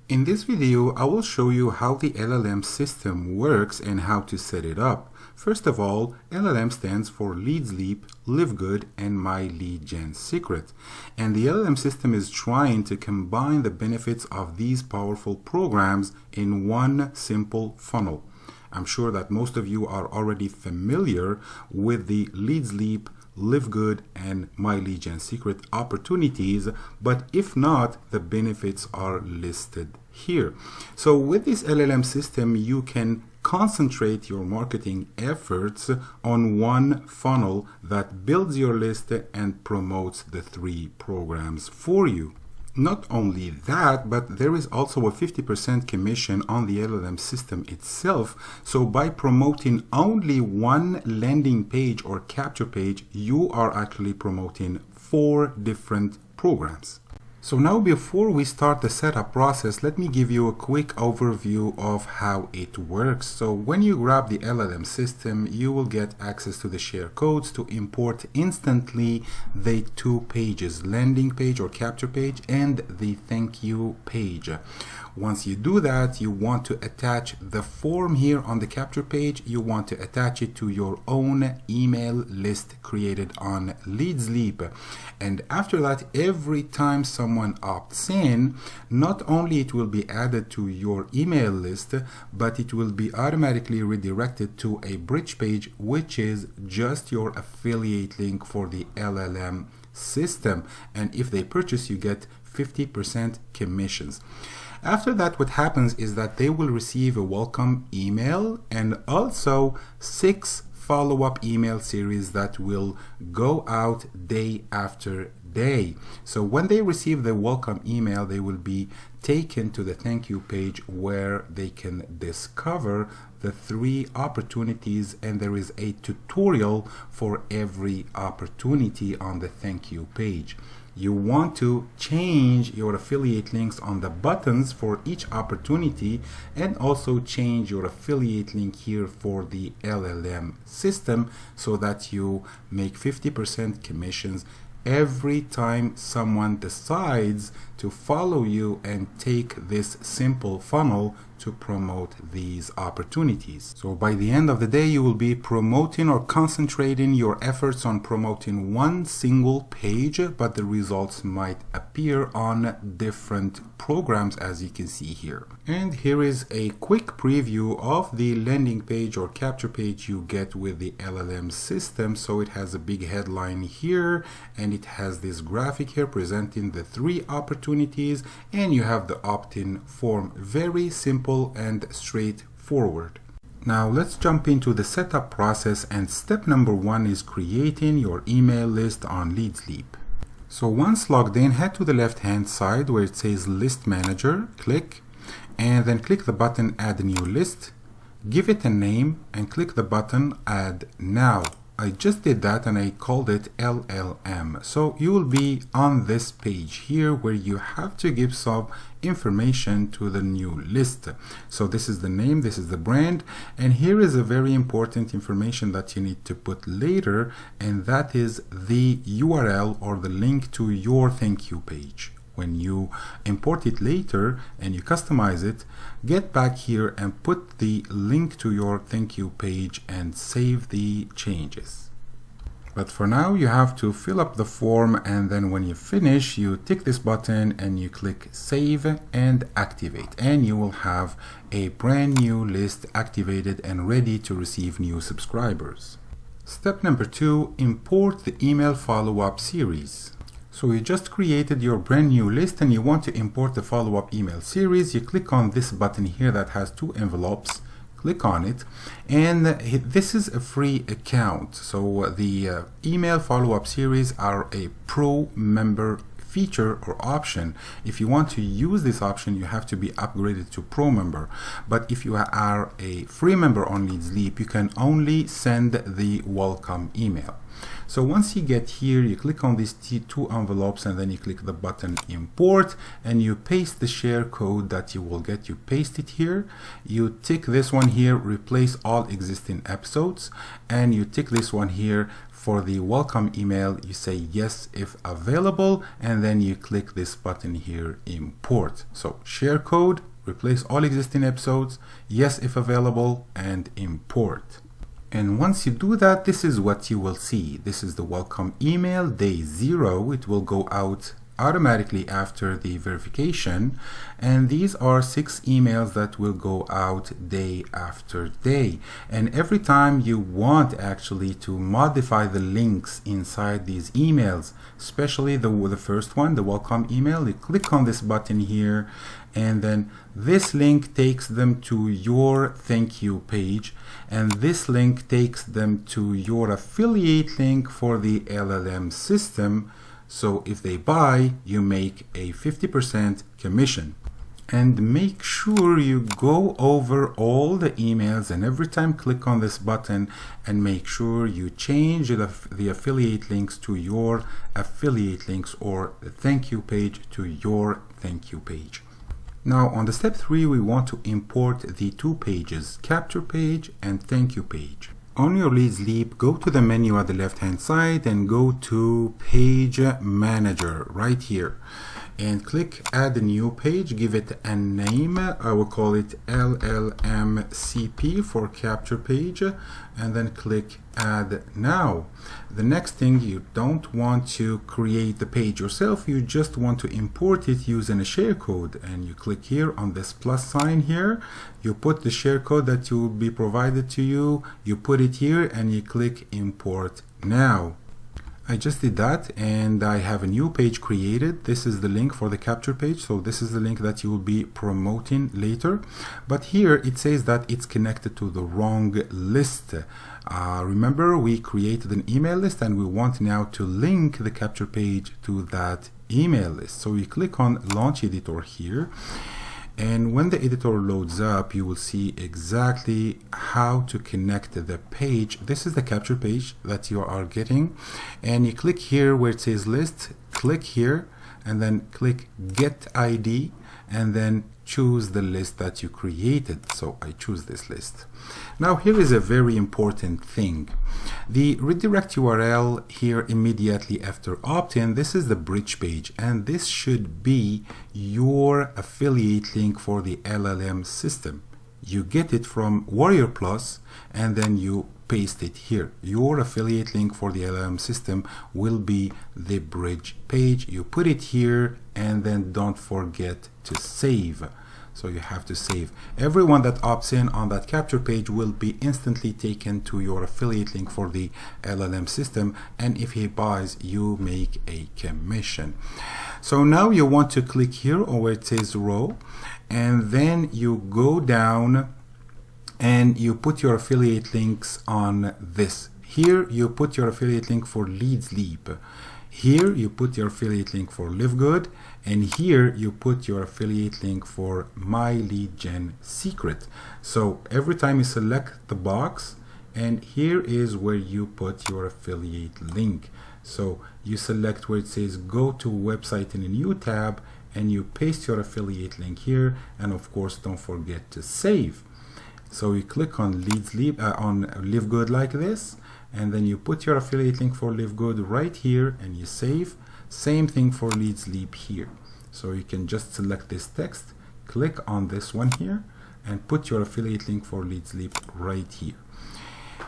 In this video, I will show you how the LLM system works and how to set it up. First of all, LLM stands for Leadsleap, livegood, and my lead gen secret. And the LLM system is trying to combine the benefits of these powerful programs in one simple funnel. I'm sure that most of you are already familiar with the Leadsleap, livegood, and my lead gen secret opportunities, but if not, the benefits are listed here. So with this LLM system, you can concentrate your marketing efforts on one funnel that builds your list and promotes the three programs for you. Not only that, but there is also a 50% commission on the LLM system itself. So by promoting only one landing page or capture page, you are actually promoting 4 different programs. So now before we start the setup process, let me give you a quick overview of how it works. So when you grab the LLM system, you will get access to the share codes to import instantly the 2 pages, landing page or capture page and the thank you page. Once you do that, you want to attach the form here on the capture page. You want to attach it to your own email list created on Leadsleap. And after that, every time someone opts in, not only it will be added to your email list, but it will be automatically redirected to a bridge page, which is just your affiliate link for the LLM system. And if they purchase, you get 50% commissions. After that, what happens is that they will receive a welcome email and also 6 follow-up email series that will go out day after day. So when they receive the welcome email, they will be taken to the thank you page where they can discover the 3 opportunities, and there is a tutorial for every opportunity on the thank you page. You want to change your affiliate links on the buttons for each opportunity and also change your affiliate link here for the LLM system so that you make 50% commissions every time someone decides to follow you and take this simple funnel to promote these opportunities. So by the end of the day, you will be promoting or concentrating your efforts on promoting one single page, but the results might appear on different programs, as you can see here. And here is a quick preview of the landing page or capture page you get with the LLM system. So it has a big headline here, and it has this graphic here presenting the 3 opportunities, and you have the opt-in form. Very simple and straightforward. Now let's jump into the setup process, and step number 1 is creating your email list on Leadsleap. So once logged in, head to the left hand side where it says List Manager, click, and then click the button Add New List, give it a name, and click the button Add Now. I just did that and I called it LLM. So you will be on this page here where you have to give some information to the new list. So this is the name, this is the brand, and here is a very important information that you need to put later, and that is the URL or the link to your thank you page. When you import it later and you customize it, get back here and put the link to your thank you page and save the changes. But for now, you have to fill up the form, and then when you finish, you tick this button and you click Save and Activate, and you will have a brand new list activated and ready to receive new subscribers. Step number 2, import the email follow-up series. So you just created your brand new list and you want to import the follow-up email series. You click on this button here that has 2 envelopes. Click on it, and this is a free account. So the email follow-up series are a pro member feature or option. If you want to use this option, you have to be upgraded to pro member. But if you are a free member on Leadsleap, you can only send the welcome email. So once you get here, you click on these two envelopes and then you click the button import and you paste the share code that you will get. You paste it here, you tick this one here, replace all existing episodes, and you tick this one here for the welcome email. You say yes if available, and then you click this button here, import. So share code, replace all existing episodes, yes if available, and import. And once you do that, this is what you will see. This is the welcome email, day 0. It will go out automatically after the verification, and these are 6 emails that will go out day after day. And every time you want actually to modify the links inside these emails, especially the first one, the welcome email, you click on this button here, and then this link takes them to your thank you page, and this link takes them to your affiliate link for the LLM system. So if they buy, you make a 50% commission. And make sure you go over all the emails and every time click on this button and make sure you change the affiliate links to your affiliate links, or the thank you page to your thank you page. Now on the step 3, we want to import the 2 pages, capture page and thank you page. On your Leadsleap, go to the menu at the left hand side and go to Page Manager right here and click Add a New Page. Give it a name. I will call it LLM CP for capture page, and then click Add Now. The next thing, you don't want to create the page yourself, you just want to import it using a share code, and you click here on this plus sign here, you put the share code that will be provided to you, you put it here and you click Import Now. I just did that and I have a new page created. This is the link for the capture page, so this is the link that you will be promoting later, but here it says that it's connected to the wrong list. Remember, we created an email list and we want now to link the capture page to that email list. So you click on Launch Editor here, and when the editor loads up, you will see exactly how to connect the page. This is the capture page that you are getting, and you click here where it says list, click here and then click Get ID and then choose the list that you created. So I choose this list. Now here is a very important thing. The redirect URL here immediately after opt-in, this is the bridge page, and this should be your affiliate link for the LLM system. You get it from Warrior Plus and then you paste it here. Your affiliate link for the LLM system will be the bridge page. You put it here and then don't forget to save. So you have to save. Everyone that opts in on that capture page will be instantly taken to your affiliate link for the LLM system, and if he buys, you make a commission. So now you want to click here where it says row, and then you go down and you put your affiliate links on this. Here you put your affiliate link for Leadsleap. Here you put your affiliate link for livegood, and here you put your affiliate link for my lead gen secret. So every time you select the box, and here is where you put your affiliate link. So you select where it says go to website in a new tab, and you paste your affiliate link here, and of course don't forget to save. So you click on Leadsleap on livegood like this, and then you put your affiliate link for livegood right here and you save. Same thing for Leadsleap here. So you can just select this text, click on this one here, and put your affiliate link for Leadsleap right here.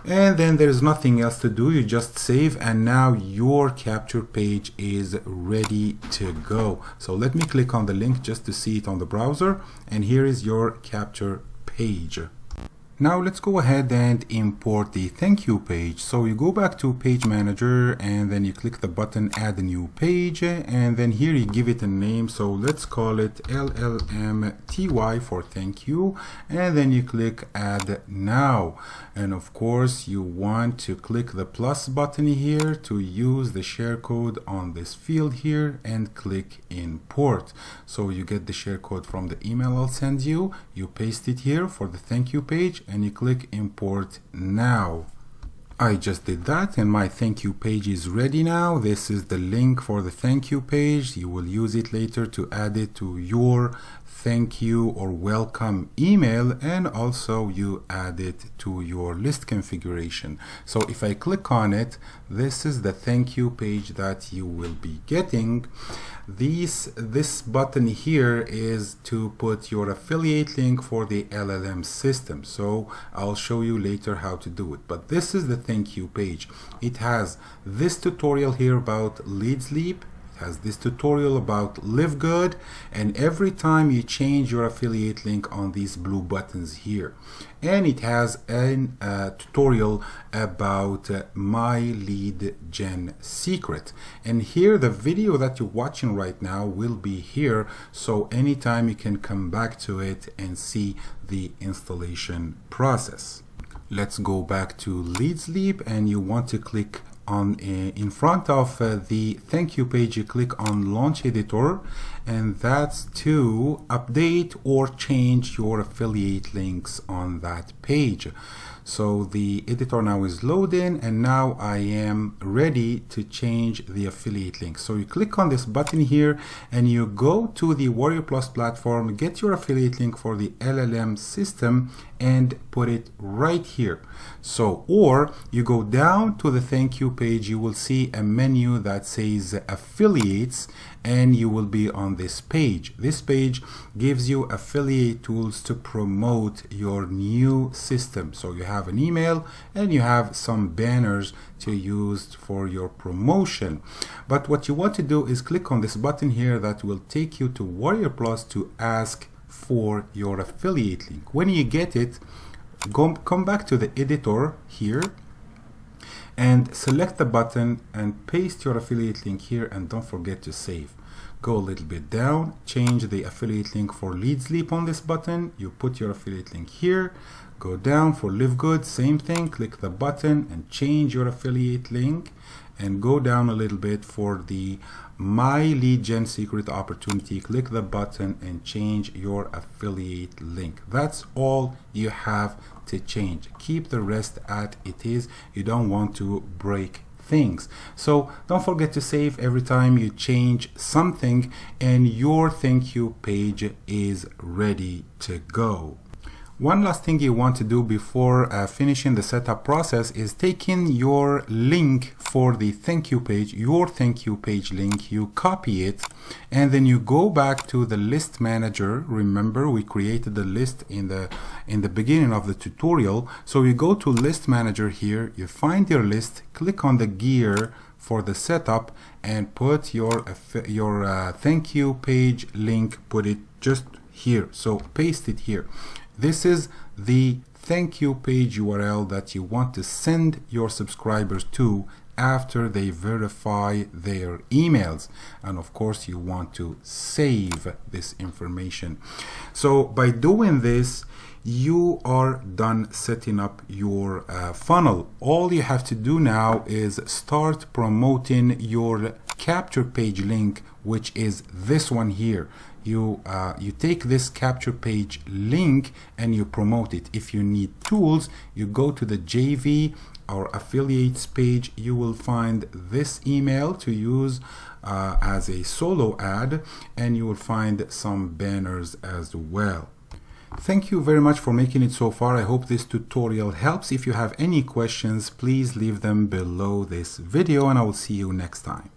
And then there's nothing else to do, you just save, and now your capture page is ready to go. So let me click on the link just to see it on the browser, and here is your capture page. Now let's go ahead and import the thank you page. So you go back to Page Manager and then you click the button Add a New Page, and then here you give it a name. So let's call it LLMTY for thank you, and then you click Add Now. And of course you want to click the plus button here to use the share code on this field here and click Import. So you get the share code from the email I'll send you, you paste it here for the thank you page, and you click Import Now. I just did that and my thank you page is ready now. This is the link for the thank you page. You will use it later to add it to your thank you or welcome email, and also you add it to your list configuration. So if I click on it, this is the thank you page that you will be getting. This button here is to put your affiliate link for the LLM system. So I'll show you later how to do it. But this is the thank you page. It has this tutorial here about Leadsleap. Has this tutorial about livegood, and every time you change your affiliate link on these blue buttons here, and it has a tutorial about my lead gen secret. And here the video that you're watching right now will be here, so anytime you can come back to it and see the installation process. Let's go back to Leadsleap, and you want to click on in front of the thank you page, you click on launch editor, and that's to update or change your affiliate links on that page. So the editor now is loading, and now I am ready to change the affiliate link. So you click on this button here and you go to the Warrior Plus platform, get your affiliate link for the LLM system and put it right here. So, or you go down to the thank you page, you will see a menu that says affiliates, and you will be on this page. This page gives you affiliate tools to promote your new system. So you have an email and you have some banners to use for your promotion. But what you want to do is click on this button here that will take you to Warrior Plus to ask for your affiliate link. When you get it, come back to the editor here and select the button and paste your affiliate link here, and don't forget to save. Go a little bit down, change the affiliate link for Leadsleap on this button, you put your affiliate link here. Go down for livegood, same thing, click the button and change your affiliate link, and go down a little bit for the my lead gen secret opportunity, click the button and change your affiliate link. That's all you have to change. Keep the rest as it is. You don't want to break things. So don't forget to save every time you change something, and your thank you page is ready to go. One last thing you want to do before finishing the setup process is taking your link for the thank you page, your thank you page link, you copy it, and then you go back to the list manager. Remember, we created the list in the beginning of the tutorial. So you go to list manager here, you find your list, click on the gear for the setup, and put your thank you page link, put it just here. So paste it here. This is the thank you page URL that you want to send your subscribers to after they verify their emails. And of course, you want to save this information. So by doing this, you are done setting up your funnel. All you have to do now is start promoting your capture page link, which is this one here. You take this capture page link and you promote it. If you need tools, you go to the JV or affiliates page. You will find this email to use as a solo ad, and you will find some banners as well. Thank you very much for making it so far. I hope this tutorial helps. If you have any questions, please leave them below this video, and I will see you next time.